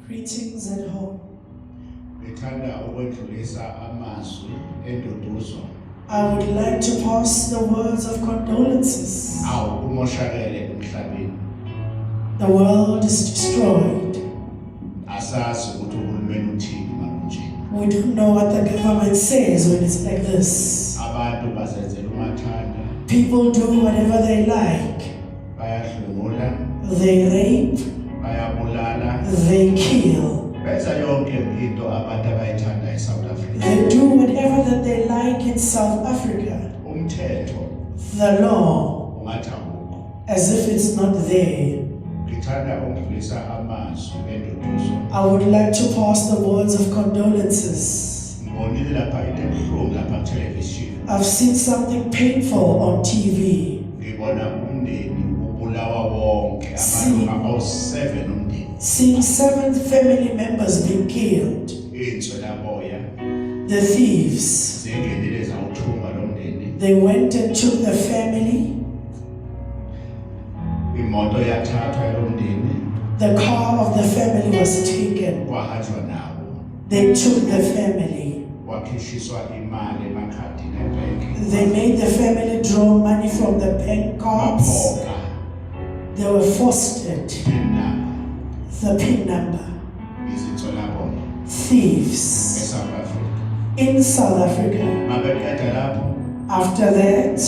Greetings at home. I would like to pass the words of condolences. The world is destroyed. We don't know what the government says when it's like this. People do whatever they like. They rape. They kill. They do whatever that they like in South Africa. The law, as if it's not there. I would like to pass the words of condolences. I've seen something painful on TV. Seeing 7 family members being killed. The thieves, they went and took the family. The car of the family was taken. They took the family. They made the family draw money from the bank cards. They were forced it. The PIN number. Thieves in South Africa. After that,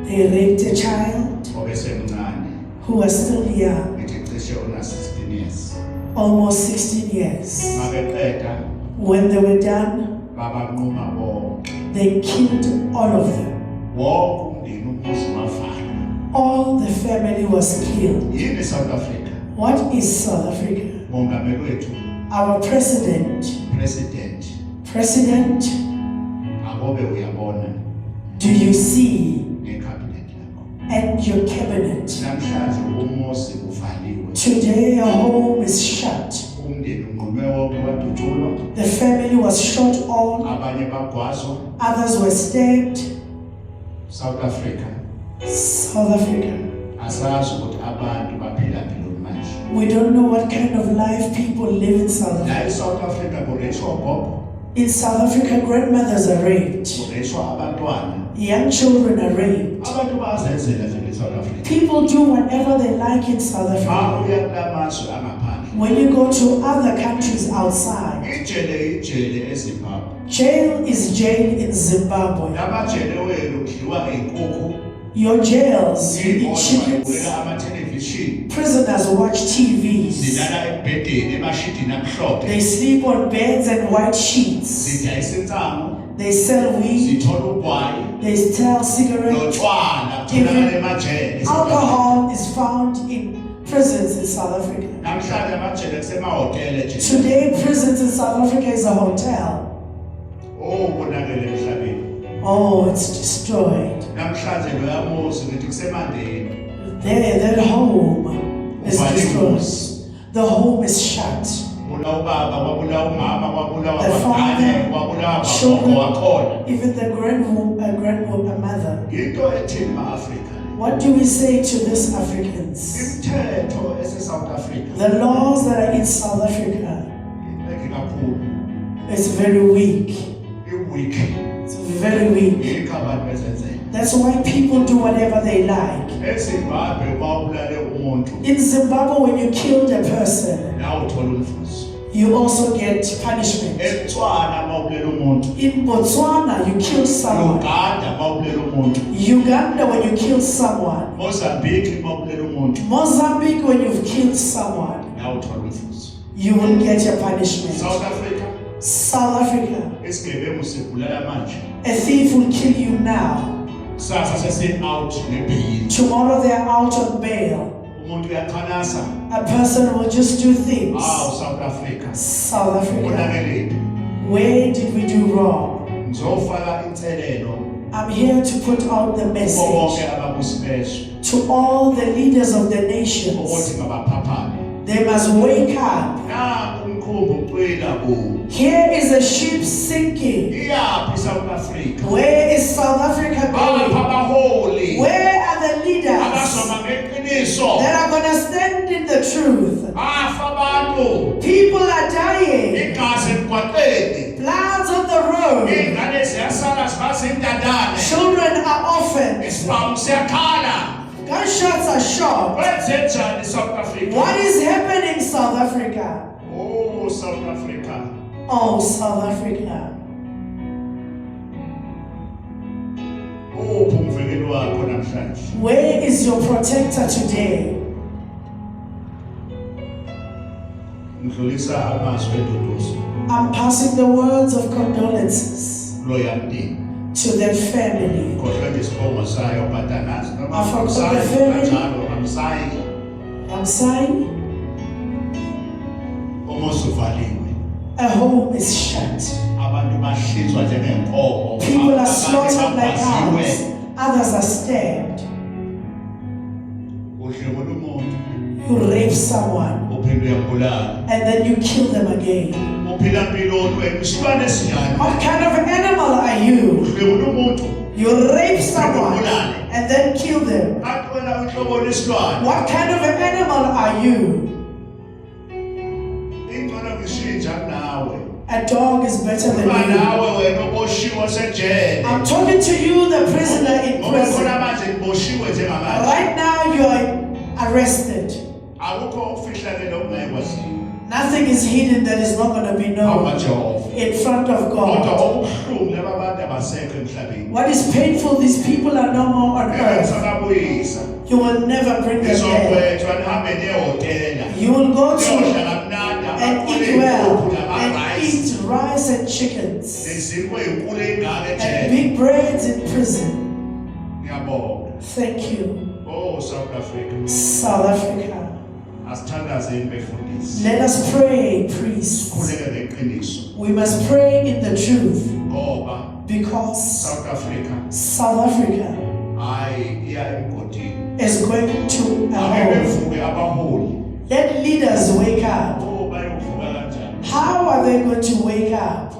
they raped a child who was still young, almost 16 years. When they were done, they killed all of them. All the family was killed. What is South Africa? Our president. Do you see? And your cabinet. Today a home is shut. The family was shot all. Others were stabbed. South Africa. We don't know what kind of life people live in South Africa. In South Africa, grandmothers are raped. Young children are raped. People do whatever they like in South Africa. When you go to other countries outside, jail is jail in Zimbabwe. Your jails, you eat chickens. Prisoners watch TVs. They sleep on beds and white sheets. They sell weed. They sell cigarettes. Even alcohol is found in prisons in South Africa. Today, prisons in South Africa is a hotel. Oh, it's destroyed. There, that home is destroyed. The home is shut. the father, children, even the grandmother. What do we say to these Africans? The laws that are in South Africa, it's very weak. It's very weak. That's why people do whatever they like. In Zimbabwe, when you killed a person, you also get punishment. In Botswana, you kill someone. Uganda, when you kill someone. Mozambique, when you've killed someone, you will get your punishment. South Africa. South Africa. A thief will kill you now. Tomorrow they are out on bail. A person will just do things. South Africa. South Africa. Where did we do wrong? I'm here to put out the message to all the leaders of the nations. They must wake up. Here is a ship sinking. Where is South Africa going? Where are the leaders that are going to stand in the truth? People are dying. Plants on the road. Children are orphaned. Gunshots are shot. What is happening in South Africa? Oh, South Africa. Oh, South Africa. Where is your protector today? I'm passing the words of condolences to their family. I forgot the family. I'm sighing. A home is shut. People are slaughtered like cows. Others are stabbed. You rape someone and then you kill them again. What kind of animal are you? You rape someone and then kill them. What kind of an animal are you? A dog is better than you. I'm talking to you, the prisoner in prison. Right now you are arrested. Nothing is hidden that is not going to be known in front of God. What is painful, these people are no more on earth. You will never bring them back. You will go to and eat well and eat rice and chickens and big breads in prison. Thank you. Oh, South Africa. South Africa. Let us pray, priests. We must pray in the truth. Because South Africa is going to a home. Let leaders wake up. How are they going to wake up?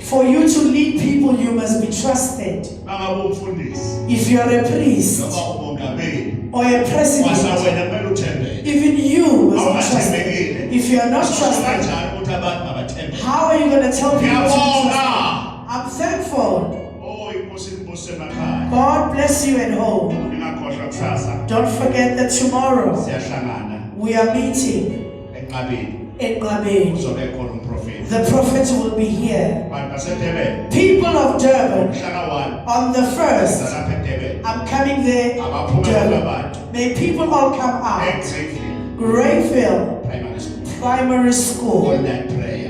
For you to lead people, you must be trusted. If you are a priest or a president, even you must be trusted. If you are not trusted, how are you going to tell people to trust? I'm thankful. God bless you at home. Don't forget that tomorrow we are meeting in Nqabeni. The prophet will be here. People of Durban, on the 1st, I'm coming there. Durban. May people all come out. Greyfield Primary School.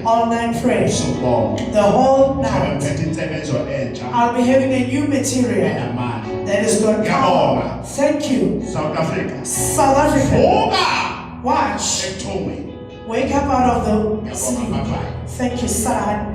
All night prayer. The whole night. I'll be having a new material that is going to come. Thank you. South Africa. South Africa. Watch. Wake up out of the sleep. Thank you, son.